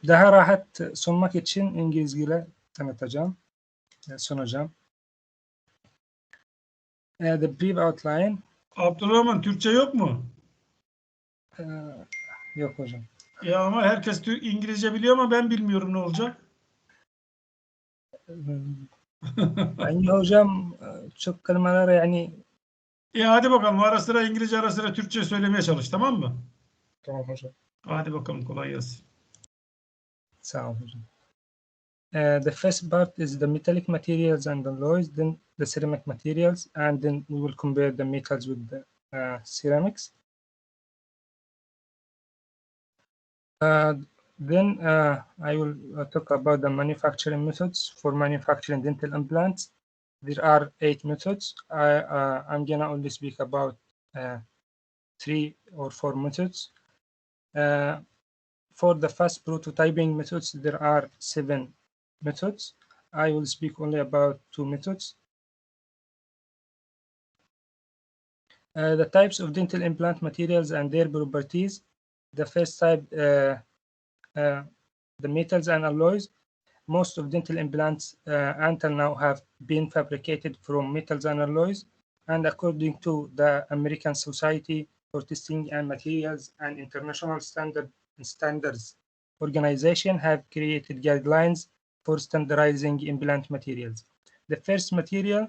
Daha rahat sunmak için İngilizce sunacağım. The brief outline. Abdurrahman, Türkçe yok mu? Yok hocam. Ya ama herkes İngilizce biliyor ama ben bilmiyorum, ne olacak? Yani hocam çok kelimeler yani. Hadi bakalım, ara sıra İngilizce ara sıra Türkçe söylemeye çalış, tamam mı? Tamam hocam. Hadi bakalım, kolay gelsin. Sağ olun hocam. The first part is the metallic materials and alloys, then the ceramic materials, and then we will compare the metals with the ceramics. Then I will talk about the manufacturing methods for manufacturing dental implants. There are 8 methods. I'm gonna only speak about 3 or 4 methods. For the fast prototyping methods, there are 7 methods. I will speak only about 2 methods. The types of dental implant materials and their properties. The first type, the metals and alloys. Most of dental implants until now have been fabricated from metals and alloys, and according to the American Society for Testing and Materials and International Standards Organization have created guidelines for standardizing implant materials. The first material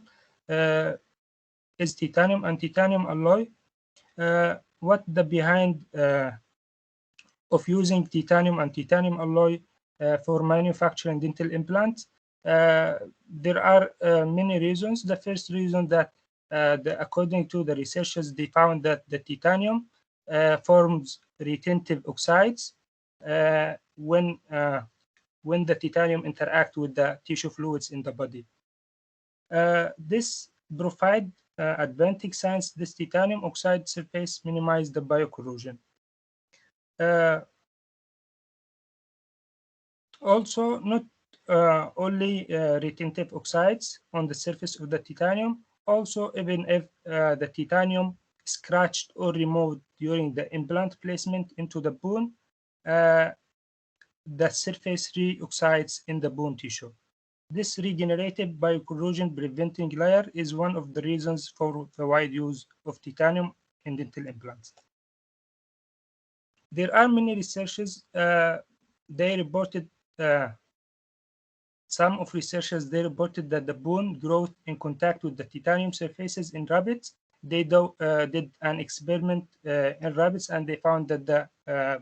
is titanium and titanium alloy. What the behind of using titanium and titanium alloy for manufacturing dental implants? There are many reasons. The first reason that according to the researchers, they found that the titanium forms retentive oxides when the titanium interact with the tissue fluids in the body. This provide advantage since this titanium oxide surface minimize the biocorrosion. Also, not only retentive oxides on the surface of the titanium, also even if the titanium scratched or removed during the implant placement into the bone, the surface re-oxides in the bone tissue. This regenerative biocorrosion preventing layer is one of the reasons for the wide use of titanium in dental implants. There are many researchers, they reported some of researchers, they reported that the bone growth in contact with the titanium surfaces in rabbits. They did an experiment in rabbits, and they found that the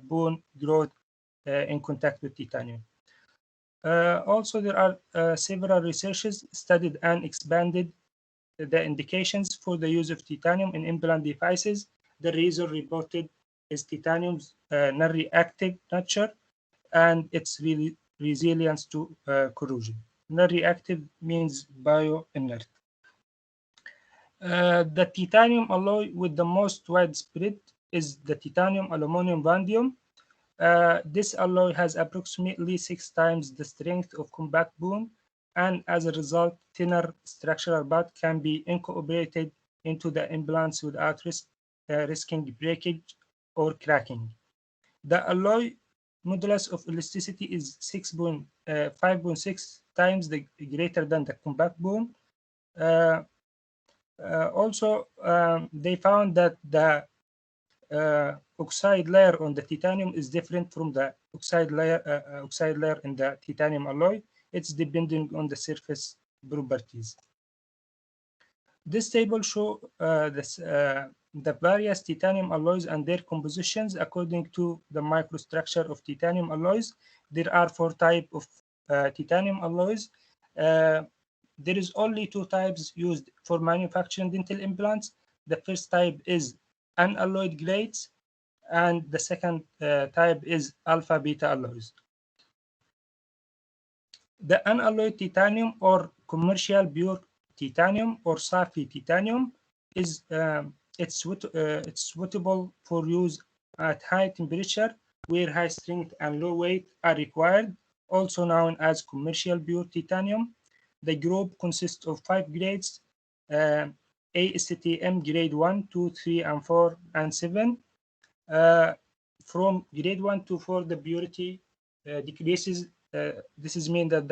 bone growth in contact with titanium. Also, there are several researchers studied and expanded the indications for the use of titanium in implant devices. The reason reported is titanium's non-reactive nature and its really resilience to corrosion. Non-reactive means bio-inert. The titanium alloy with the most widespread is the titanium aluminum vanadium. This alloy has approximately 6 times the strength of compact bone, and as a result, thinner structural part can be incorporated into the implants without risking breakage or cracking. The alloy modulus of elasticity is 5.6 times greater than the compact bone. Also, they found that the oxide layer on the titanium is different from the oxide layer in the titanium alloy. It's depending on the surface properties. This table shows the various titanium alloys and their compositions according to the microstructure of titanium alloys. There are 4 types of titanium alloys. There is only 2 types used for manufacturing dental implants. The first type is unalloyed grades, and the second type is alpha beta alloys. The unalloyed titanium or commercial pure titanium or SAFI titanium is it's suitable for use at high temperature where high strength and low weight are required, also known as commercial pure titanium. The group consists of 5 grades, ASTM grade 1, 2, 3, and 4, and 7. From grade 1 to 4, the purity decreases. This is mean that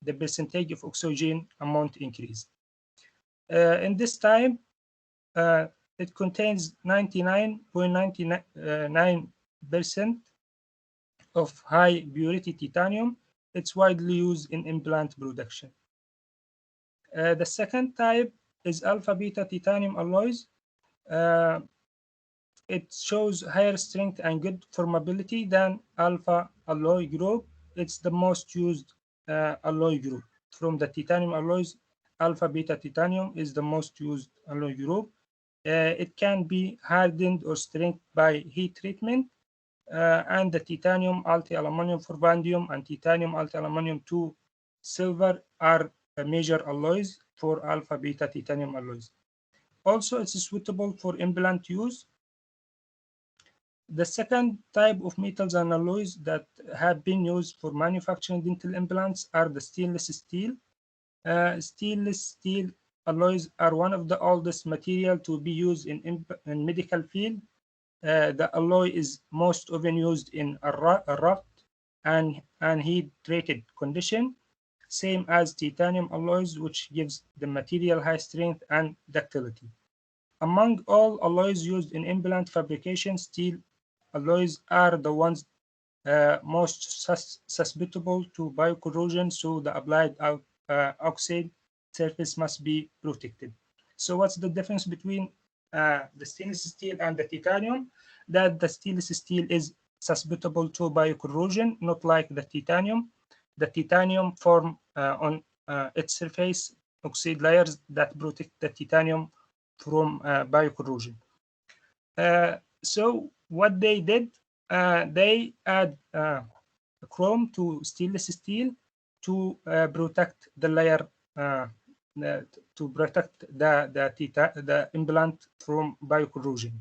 the percentage of oxygen amount increase. In this time, it contains 99.99% of high purity titanium. It's widely used in implant production. The second type is alpha beta titanium alloys. It shows higher strength and good formability than alpha alloy group. It's the most used alloy group. From the titanium alloys, alpha beta titanium is the most used alloy group. It can be hardened or strengthened by heat treatment. And the titanium alti-aluminum for vanadium and titanium alti-aluminum 2 silver are major alloys for alpha beta titanium alloys. Also, it's suitable for implant use. The second type of metals and alloys that have been used for manufacturing dental implants are the stainless steel. Stainless steel alloys are one of the oldest material to be used in medical field. The alloy is most often used in a rough and heat-treated condition, same as titanium alloys, which gives the material high strength and ductility. Among all alloys used in implant fabrication, steel alloys are the ones most susceptible to biocorrosion, so the applied oxide surface must be protected. So what's the difference between the stainless steel and the titanium? That the stainless steel is susceptible to biocorrosion, not like the titanium. The titanium form on its surface oxide layers that protect the titanium from biocorrosion. So what they did, they add chrome to stainless steel to protect the layer, to protect the implant from biocorrosion.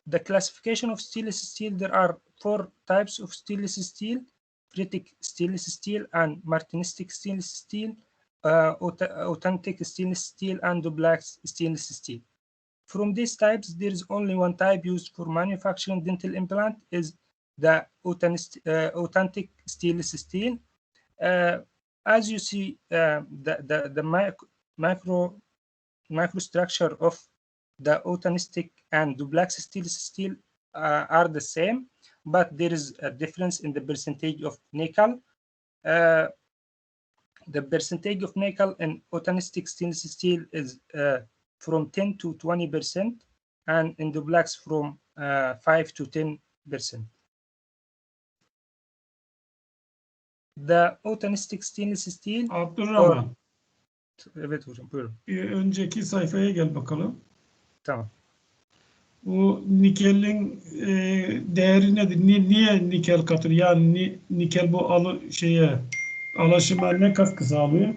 The classification of stainless steel, there are 4 types of stainless steel: ferritic stainless steel and martinistic stainless steel, authentic stainless steel, and black stainless steel. From these types, there is only one type used for manufacturing dental implant, is the authentic stainless steel. As you see, the microstructure of the authentic and the black stainless steel are the same, but there is a difference in the percentage of nickel. The percentage of nickel in authentic stainless steel is from 10 to 20%, and in the blacks from 5 to 10%. The authentic stainless steel. Abdurrahman, Evet hocam, buyurun. bir önceki sayfaya gel bakalım. Tamam. Bu nikelin değeri nedir? Niye nikel katıyor? Yani nikel bu alaşıma ne katkı sağlıyor?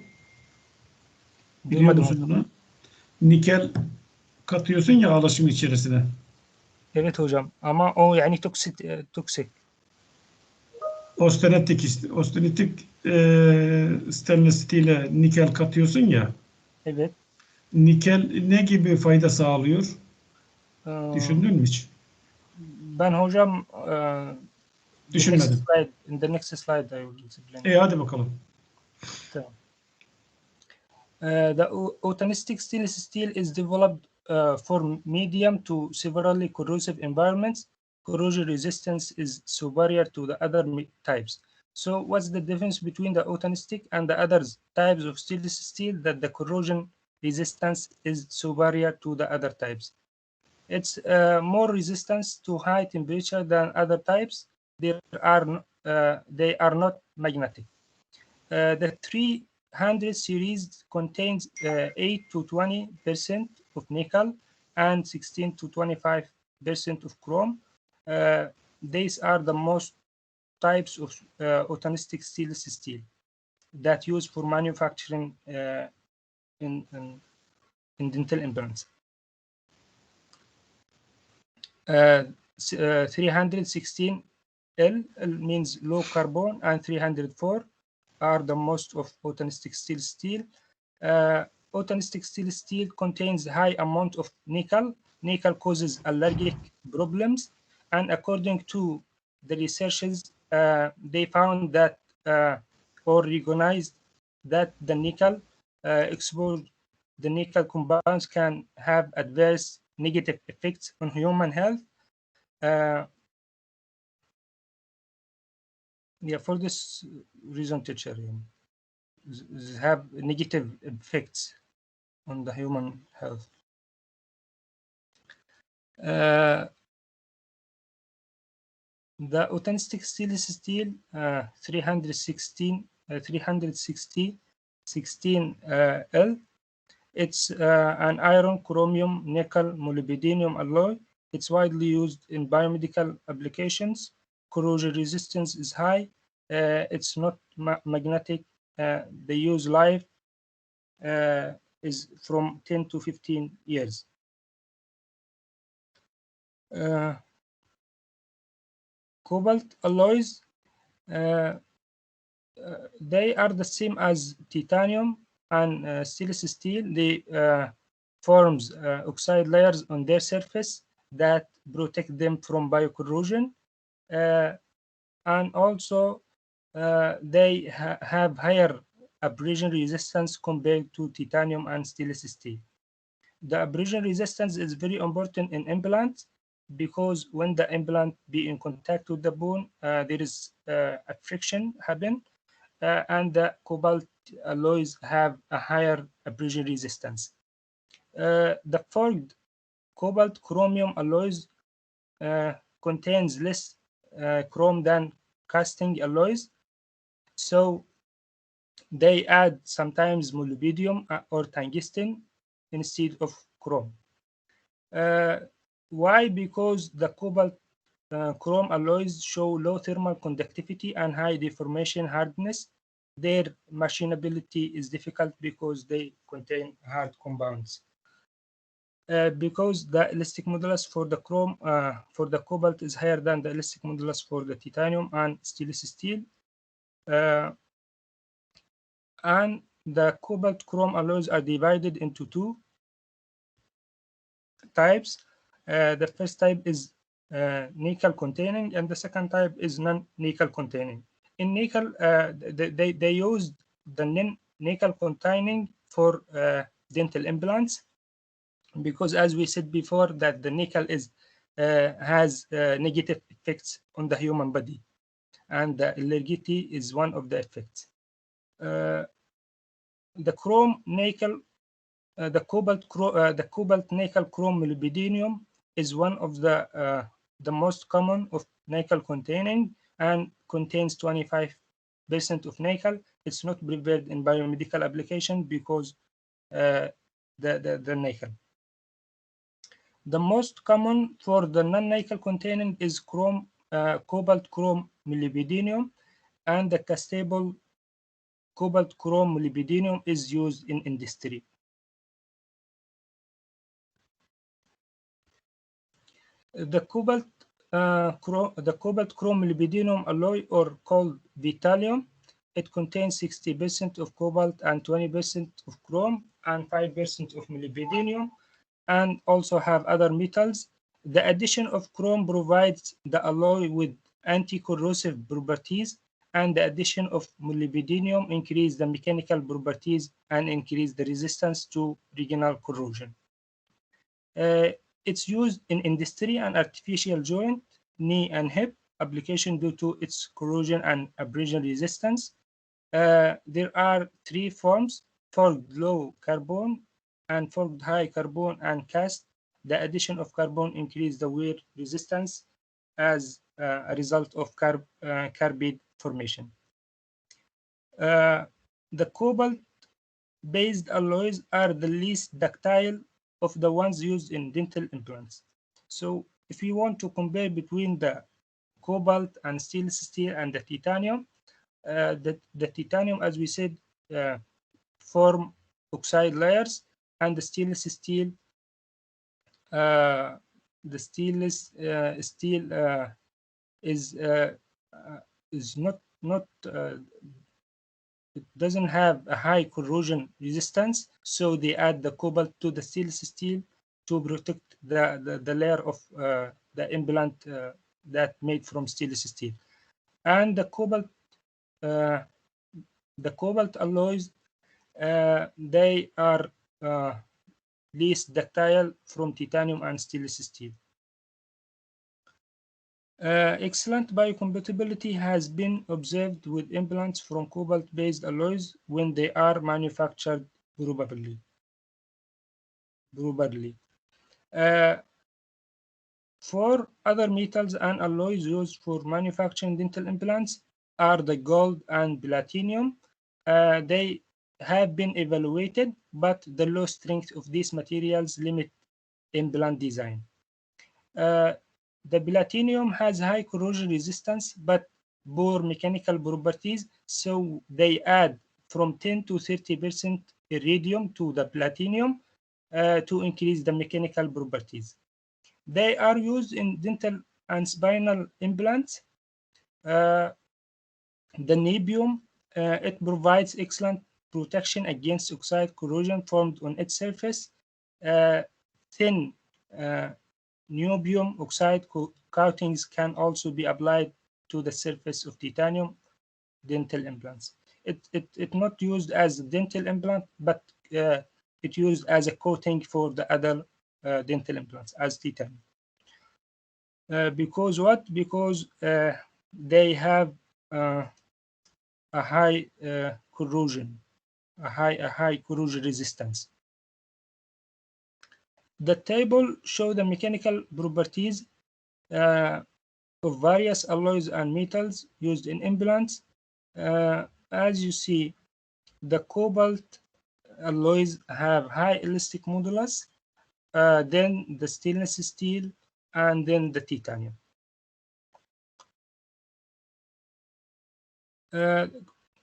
Biliyor Duymadım musun hocam. bunu? Nikel katıyorsun ya alaşım içerisine. Evet hocam, ama o yani toksik. Ostenitik stainless steel'e nikel katıyorsun ya. Evet. Nikel ne gibi fayda sağlıyor? Düşündün mü hiç? Ben hocam Düşünmedim. in the next slide I will explain. Hadi bakalım. Tamam. The authentic stainless steel is developed for medium to severely corrosive environments. Corrosion resistance is superior to the other types. So what's the difference between the authentic and the other types of stainless steel? That the corrosion resistance is superior to the other types. It's more resistance to high temperature than other types. They are not magnetic. The 300 series contains 8 to 20% of nickel and 16 to 25% of chrome. These are the most types of authentic stainless steel that used for manufacturing in dental implants. 316L means low carbon, and 304 are the most of authentic stainless steel. Authentic stainless steel contains high amount of nickel. Nickel causes allergic problems, and according to the researchers, they found that or recognized that the nickel exposed the nickel compounds can have adverse negative effects on human health. Yeah, for this reason, teacher, have negative effects on the human health. The authentic stainless steel 316 L. It's an iron, chromium, nickel, molybdenum alloy. It's widely used in biomedical applications. Corrosion resistance is high. It's not magnetic. The use life is from 10 to 15 years. Cobalt alloys, they are the same as titanium and stainless steel. They forms oxide layers on their surface that protect them from biocorrosion, and also they have higher abrasion resistance compared to titanium and stainless steel. The abrasion resistance is very important in implants because when the implant be in contact with the bone, there is a friction happen, and the cobalt alloys have a higher abrasion resistance. The forged cobalt chromium alloys contains less chrome than casting alloys, so they add sometimes molybdenum or tungsten instead of chrome. Why? Because the cobalt chrome alloys show low thermal conductivity and high deformation hardness. Their machinability is difficult because they contain hard compounds. Because the elastic modulus for the chrome for the cobalt is higher than the elastic modulus for the titanium and stainless steel, and the cobalt chrome alloys are divided into two types. The first type is nickel containing, and the second type is non-nickel containing. In nickel, they used the nickel containing for dental implants because, as we said before, that the nickel is has negative effects on the human body, and the allergy is one of the effects. The chrome nickel the cobalt nickel chrome molybdenum is one of the most common of nickel containing and contains 25% of nickel. It's not prepared in biomedical application because the nickel. The most common for the non-nickel containing is cobalt chrome molybdenum, and the castable cobalt chrome molybdenum is used in industry. The cobalt chrome molybdenum alloy, or called Vitalium, it contains 60% of cobalt and 20% of chrome and 5% of molybdenum, and also have other metals. The addition of chrome provides the alloy with anti-corrosive properties, and the addition of molybdenum increase the mechanical properties and increase the resistance to regional corrosion. It's used in industry and artificial joint, knee and hip application due to its corrosion and abrasion resistance. There are three forms: forged low carbon and forged high carbon and cast. The addition of carbon increases the wear resistance as a result of carbide formation. The cobalt-based alloys are the least ductile of the ones used in dental implants. So if you want to compare between the cobalt and stainless steel and the titanium, the titanium, as we said, form oxide layers, and the stainless steel is not it doesn't have a high corrosion resistance, so they add the cobalt to the stainless steel to protect the layer of the implant that made from stainless steel. And the cobalt alloys, they are least ductile from titanium and stainless steel. Excellent biocompatibility has been observed with implants from cobalt-based alloys when they are manufactured properly. Uh, for other metals and alloys used for manufacturing dental implants are the gold and platinum. They have been evaluated, but the low strength of these materials limit implant design. The platinum has high corrosion resistance but poor mechanical properties, so they add from 10 to 30% iridium to the platinum to increase the mechanical properties. They are used in dental and spinal implants. The niobium, it provides excellent protection against oxide corrosion formed on its surface. Thin niobium oxide coatings can also be applied to the surface of titanium dental implants. It's not used as a dental implant, but it's used as a coating for the other dental implants as titanium. Because what? Because they have a high corrosion, a high corrosion resistance. The table shows the mechanical properties of various alloys and metals used in implants. As you see, the cobalt alloys have high elastic modulus, then the stainless steel, and then the titanium.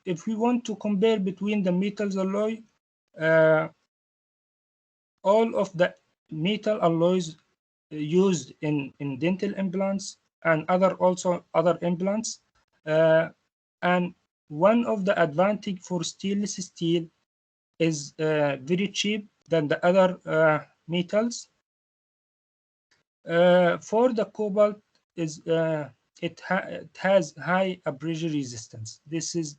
If we want to compare between the metals alloy, all of the metal alloys used in dental implants and other implants, and one of the advantage for stainless steel is very cheap than the other metals. For the cobalt is it has high abrasion resistance. This is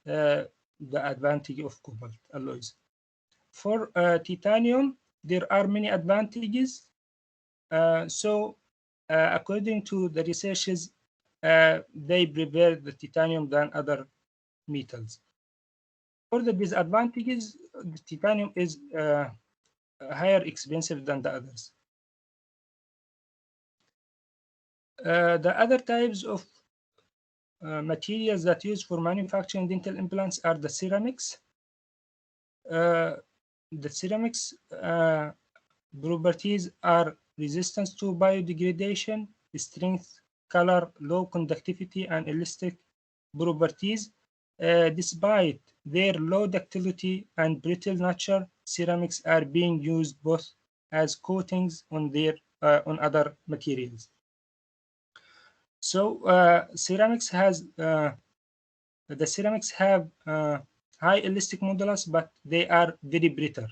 the advantage of cobalt alloys. For titanium, there are many advantages. According to the researchers, they prefer the titanium than other metals. For the disadvantages, the titanium is higher expensive than the others. The other types of materials that used for manufacturing dental implants are the ceramics. The ceramics properties are resistance to biodegradation, strength, color, low conductivity, and elastic properties. Despite their low ductility and brittle nature, ceramics are being used both as coatings on other materials. So ceramics have high elastic modulus, but they are very brittle.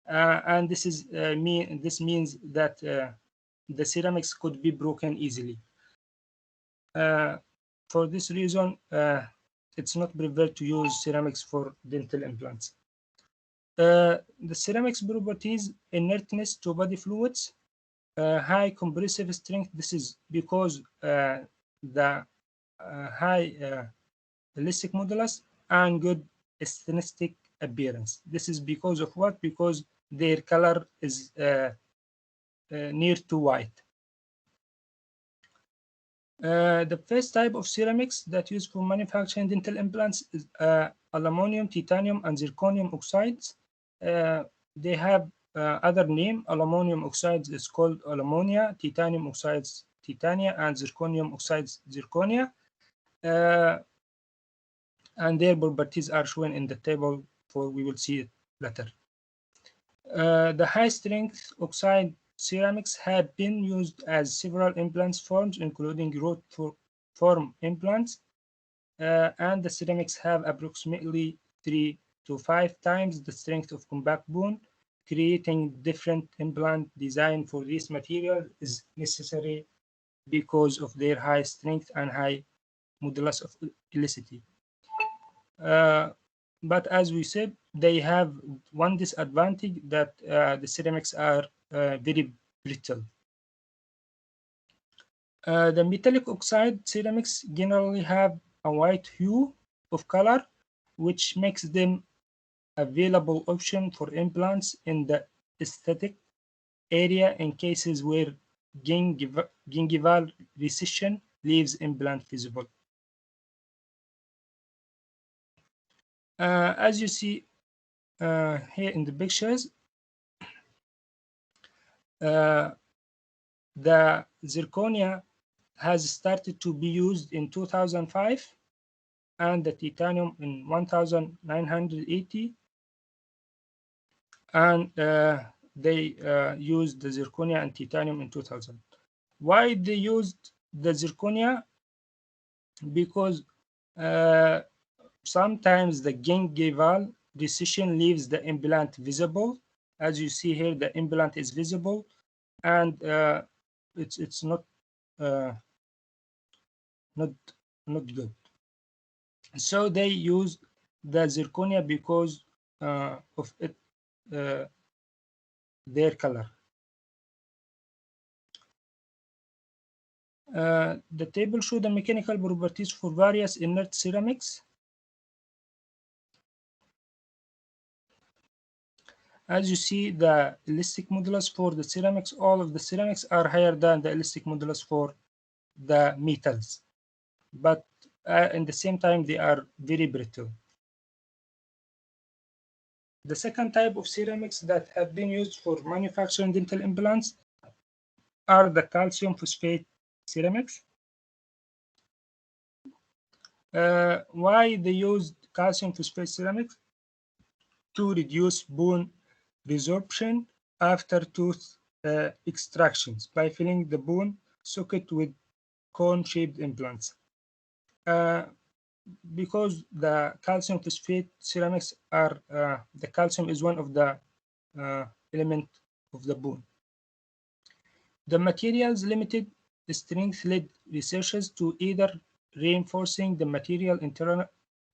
And this means that the ceramics could be broken easily. For this reason, it's not preferred to use ceramics for dental implants. The ceramics properties: inertness to body fluids, high compressive strength. This is because the high elastic modulus, and good aesthetic appearance. This is because of what? Because their color is near to white. The first type of ceramics that used for manufacturing dental implants is aluminum, titanium, and zirconium oxides. They have other name. Aluminum oxides is called aluminia, titanium oxides titania, and zirconium oxides zirconia. And their properties are shown in the table, for we will see it later. The high-strength oxide ceramics have been used as several implants forms, including root form implants, and the ceramics have approximately 3 to 5 times the strength of compact bone, creating different implant design for this material is necessary because of their high strength and high modulus of elasticity. But as we said, they have one disadvantage that the ceramics are very brittle. The metallic oxide ceramics generally have a white hue of color, which makes them available option for implants in the aesthetic area in cases where gingival recession leaves implant visible. As you see here in the pictures, the zirconia has started to be used in 2005 and the titanium in 1980, and they used the zirconia and titanium in 2000. Why they used the zirconia? Because sometimes the gingival recession leaves the implant visible. As you see here, the implant is visible, and it's not good. So they used the zirconia because of it, their color. The table shows the mechanical properties for various inert ceramics. As you see, the elastic modulus for the ceramics, all of the ceramics are higher than the elastic modulus for the metals, but in the same time, they are very brittle. The second type of ceramics that have been used for manufacturing dental implants are the calcium phosphate ceramics. Why they used calcium phosphate ceramics? To reduce bone resorption after tooth extractions by filling the bone socket with cone-shaped implants. Because the calcium phosphate ceramics are, the calcium is one of the element of the bone. The material's limited strength led researchers to either reinforcing the material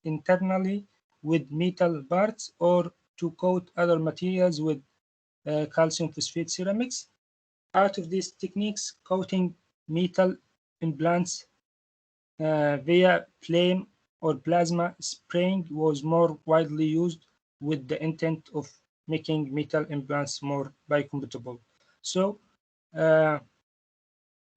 internally with metal parts or to coat other materials with calcium phosphate ceramics. Out of these techniques, coating metal implants via flame or plasma spraying was more widely used with the intent of making metal implants more biocompatible. So,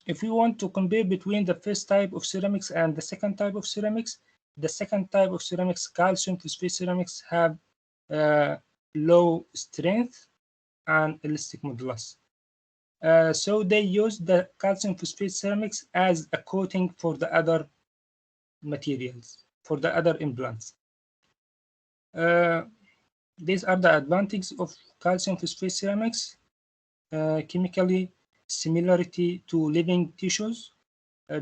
if we want to compare between the first type of ceramics and the second type of ceramics, the second type of ceramics, calcium phosphate ceramics, have low strength and elastic modulus. So they use the calcium phosphate ceramics as a coating for the other materials, for the other implants. These are the advantages of calcium phosphate ceramics. Chemically similarity to living tissues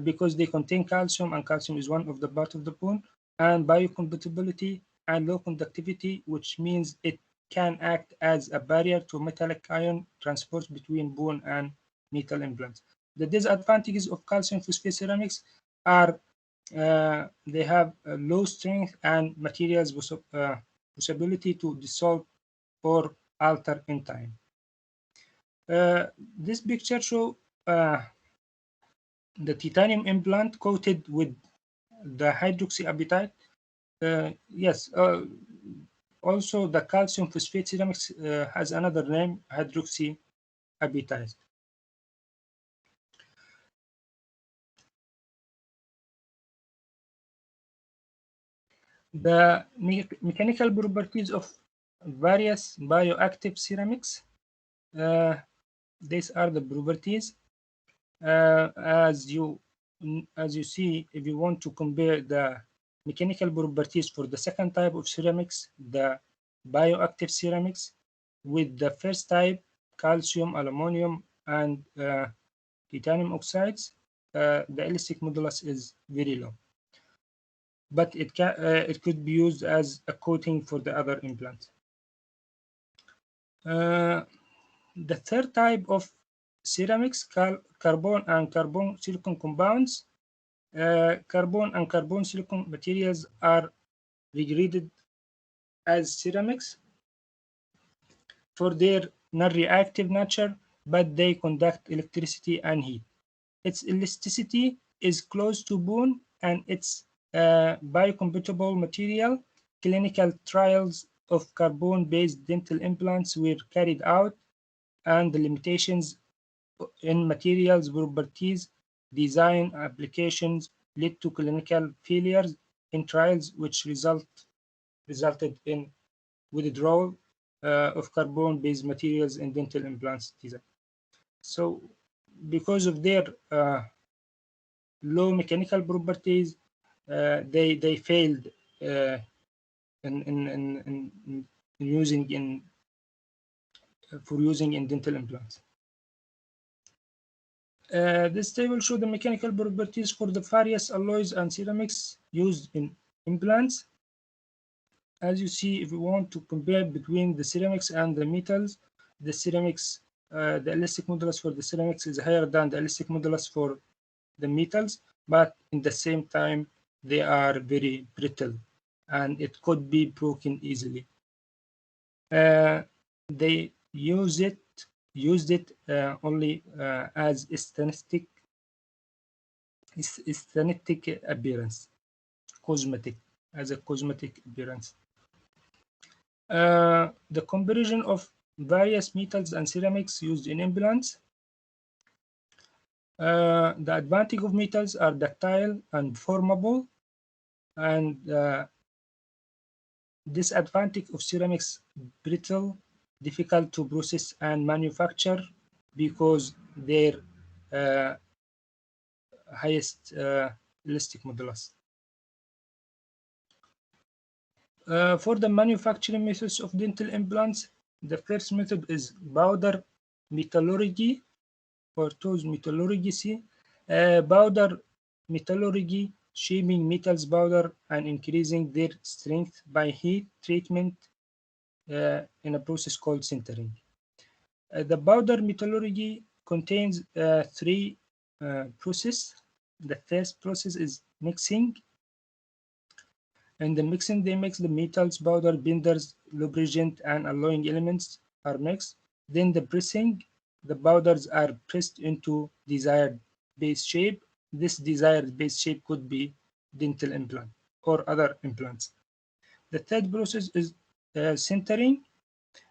because they contain calcium, and calcium is one of the part of the bone, and biocompatibility and low conductivity, which means it can act as a barrier to metallic ion transport between bone and metal implants. The disadvantages of calcium phosphate ceramics are they have low strength and materials possibility to dissolve or alter in time. This picture shows the titanium implant coated with the hydroxyapatite. Yes, also the calcium phosphate ceramics has another name, hydroxyapatite. The mechanical properties of various bioactive ceramics. These are the properties. As you see, if you want to compare the mechanical properties for the second type of ceramics, the bioactive ceramics, with the first type, calcium, aluminum, and titanium oxides, the elastic modulus is very low. But it could be used as a coating for the other implants. The third type of ceramics, carbon and carbon silicon compounds. Carbon and carbon silicon materials are regarded as ceramics for their non-reactive nature, but they conduct electricity and heat. Its elasticity is close to bone and it's biocompatible material. Clinical trials of carbon-based dental implants were carried out, and the limitations in materials properties, design, applications led to clinical failures in trials, which resulted in withdrawal of carbon-based materials in dental implants design. So, because of their low mechanical properties, they failed in using for using in dental implants. This table shows the mechanical properties for the various alloys and ceramics used in implants. As you see, if we want to compare between the ceramics and the metals, the ceramics, the elastic modulus for the ceramics is higher than the elastic modulus for the metals, but in the same time, they are very brittle and it could be broken easily. They used it only as aesthetic appearance, as a cosmetic appearance. The comparison of various metals and ceramics used in implants. The advantage of metals are ductile and formable, and disadvantage of ceramics brittle, difficult to process and manufacture because their highest elastic modulus. For the manufacturing methods of dental implants, the first method is powder metallurgy or tools metallurgy. Powder metallurgy, shaping metals powder and increasing their strength by heat treatment in a process called sintering. The powder metallurgy contains three processes. The first process is mixing. In the mixing, they mix the metals, powder, binders, lubricant, and alloying elements are mixed. Then the pressing, the powders are pressed into desired base shape. This desired base shape could be dental implant or other implants. The third process is sintering.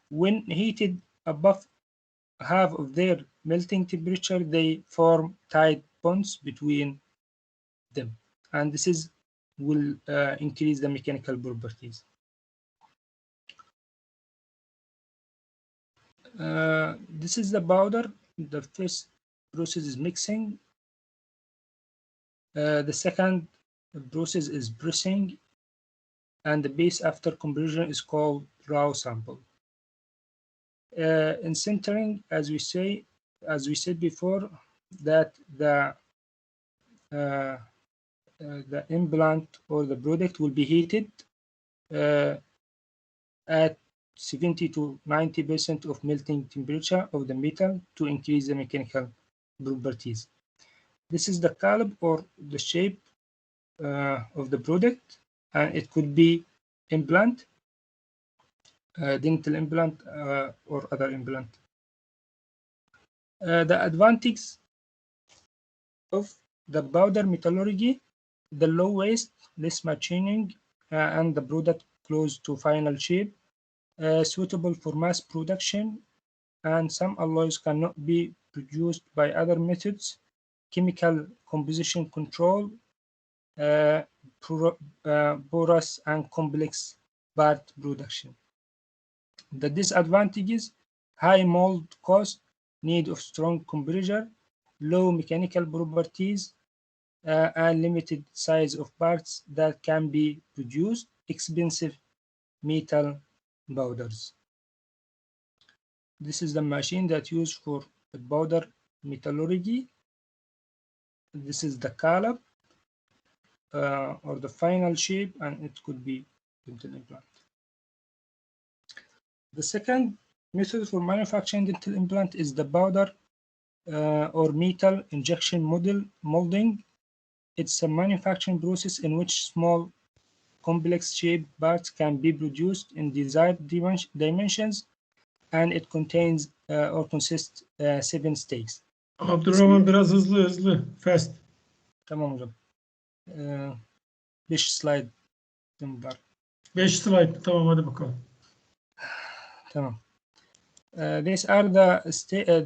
When heated above half of their melting temperature, they form tight bonds between them, and this will increase the mechanical properties. This is the powder. The first process is mixing. The second process is pressing, and the base after compression is called raw sample. In sintering, as we said before, that the implant or the product will be heated at 70 to 90% of melting temperature of the metal to increase the mechanical properties. This is the color or the shape of the product, and it could be implant, dental implant, or other implant. The advantage of the powder metallurgy: the low waste, less machining, and the product close to final shape, suitable for mass production, and some alloys cannot be produced by other methods. Chemical composition control, porous and complex part production. The disadvantages: high mold cost, need of strong compressor, low mechanical properties, and limited size of parts that can be produced, expensive metal powders. This is the machine that used for the powder metallurgy. This is the color or the final shape, and it could be dental implant. The second Method for manufacturing dental implant is the powder or metal injection molding. It's a manufacturing process in which small complex shaped parts can be produced in desired dimensions, and it contains or consists 7 steaks. Abdurrahman biraz hızlı. Fast. Tamam hocam. 5 slide var. 5 slide. Tamam hadi bakalım. Tamam. These are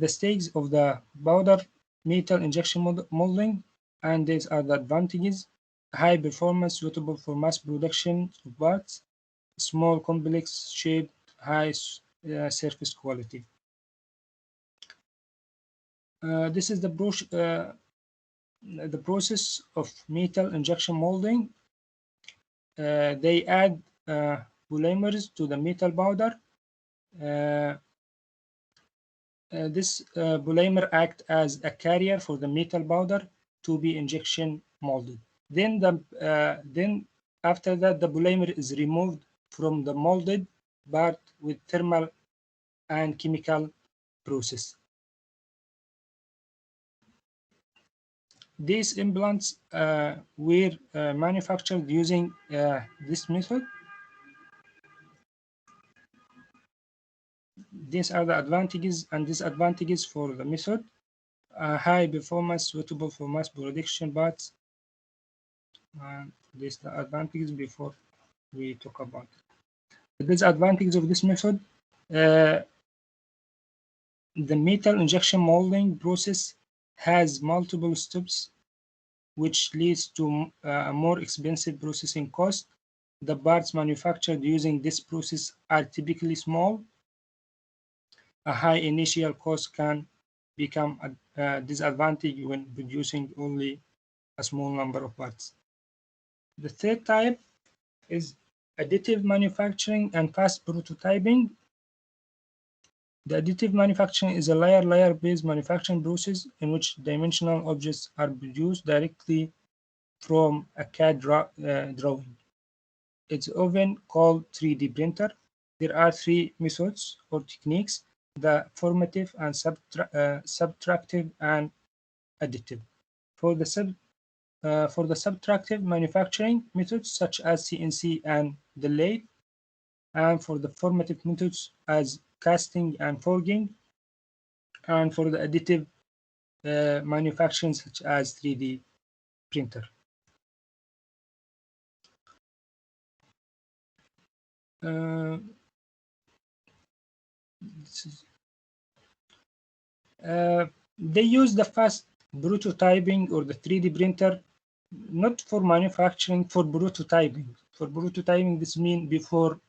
the stages of the powder metal injection molding, and these are the advantages: high performance, suitable for mass production of parts, small complex shape, high surface quality. This is the process of metal injection molding. They add polymers to the metal powder. This polymer acts as a carrier for the metal powder to be injection molded. Then after that, the polymer is removed from the molded part with thermal and chemical process. These implants were manufactured using this method. These are the advantages and disadvantages for the method. High performance, suitable for mass production parts. These are the advantages before we talk about the disadvantages of this method. The metal injection molding process has multiple steps, which leads to a more expensive processing cost. The parts manufactured using this process are typically small. A high initial cost can become a disadvantage when producing only a small number of parts. The third type is additive manufacturing and fast prototyping. The additive manufacturing is a layer-based manufacturing process in which dimensional objects are produced directly from a CAD drawing. It's often called 3D printer. There are 3 methods or techniques: the formative and subtractive and additive. For the subtractive manufacturing methods such as CNC and the lathe, and for the formative methods as casting and forging, and for the additive manufacturing such as 3D printer. They use the fast prototyping or the 3D printer not for manufacturing, for prototyping. For prototyping, this means before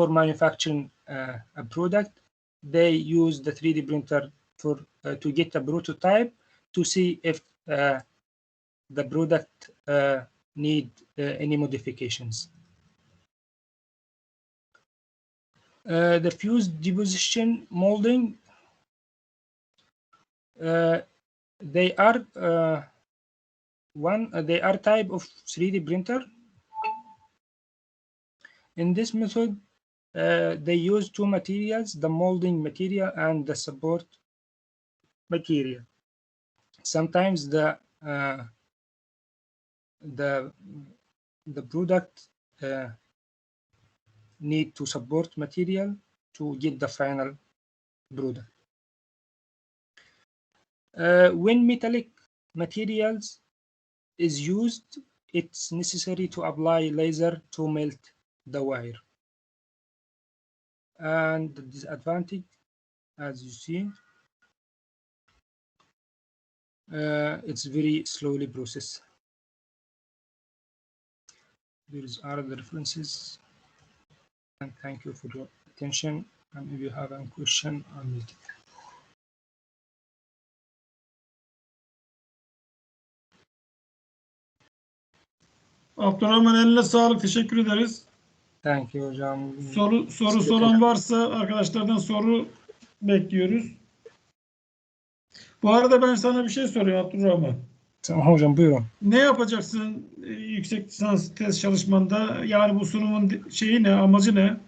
manufacturing a product, they use the 3D printer for to get a prototype to see if the product need any modifications. The fuse deposition molding, they are type of 3D printer. In this method, they use 2 materials: the molding material and the support material. Sometimes the product need to support material to get the final product. When metallic materials is used, it's necessary to apply laser to melt the wire. And the disadvantage, as you see, it's very slowly processed. These are the references, and thank you for your attention. And if you have any question, I'll make it. Abdurrahman, eline sağlık. Teşekkür ederiz. Thank you hocam. Soru olan varsa arkadaşlardan soru bekliyoruz. Bu arada ben sana bir şey soruyorum Abdurrahman. Tamam hocam, buyurun. Ne yapacaksın yüksek lisans tez çalışmanda? Yani bu sunumun şeyi ne, amacı ne?